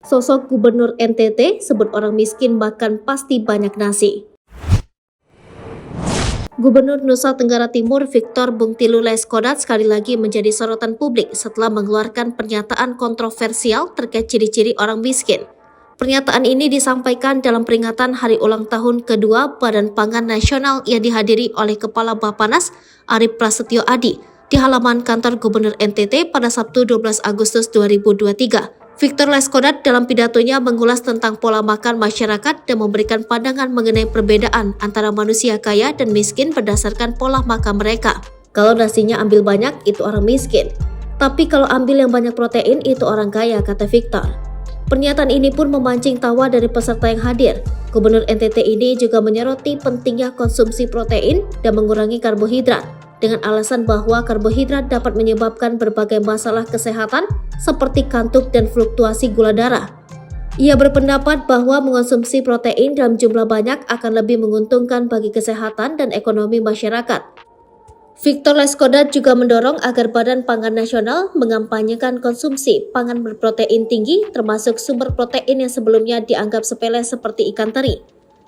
Sosok Gubernur NTT sebut orang miskin makan pasti banyak nasi. Gubernur Nusa Tenggara Timur Victor Bungtilu Leskodat sekali lagi menjadi sorotan publik setelah mengeluarkan pernyataan kontroversial terkait ciri-ciri orang miskin. Pernyataan ini disampaikan dalam peringatan hari ulang tahun kedua Badan Pangan Nasional yang dihadiri oleh Kepala Bappenas Arief Prasetyo Adi di halaman kantor Gubernur NTT pada Sabtu 12 Agustus 2023. Victor Leskodat dalam pidatonya mengulas tentang pola makan masyarakat dan memberikan pandangan mengenai perbedaan antara manusia kaya dan miskin berdasarkan pola makan mereka. Kalau nasinya ambil banyak, itu orang miskin. Tapi kalau ambil yang banyak protein, itu orang kaya, kata Victor. Pernyataan ini pun memancing tawa dari peserta yang hadir. Gubernur NTT ini juga menyoroti pentingnya konsumsi protein dan mengurangi karbohidrat, dengan alasan bahwa karbohidrat dapat menyebabkan berbagai masalah kesehatan seperti kantuk dan fluktuasi gula darah. Ia berpendapat bahwa mengonsumsi protein dalam jumlah banyak akan lebih menguntungkan bagi kesehatan dan ekonomi masyarakat. Victor Leskodat juga mendorong agar Badan Pangan Nasional mengampanyekan konsumsi pangan berprotein tinggi termasuk sumber protein yang sebelumnya dianggap sepele seperti ikan teri.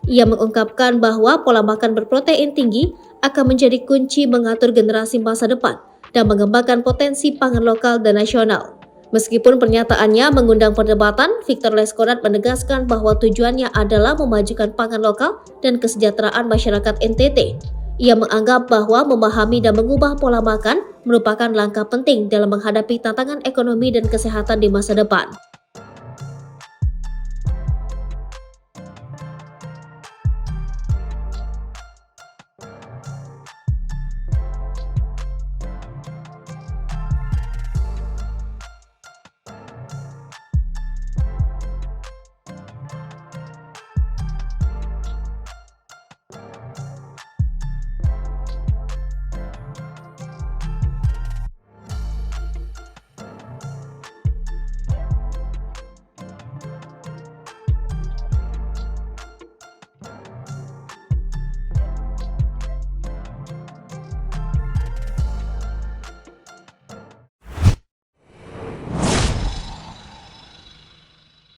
Ia mengungkapkan bahwa pola makan berprotein tinggi akan menjadi kunci mengatur generasi masa depan dan mengembangkan potensi pangan lokal dan nasional. Meskipun pernyataannya mengundang perdebatan, Victor Leskodat menegaskan bahwa tujuannya adalah memajukan pangan lokal dan kesejahteraan masyarakat NTT. Ia menganggap bahwa memahami dan mengubah pola makan merupakan langkah penting dalam menghadapi tantangan ekonomi dan kesehatan di masa depan.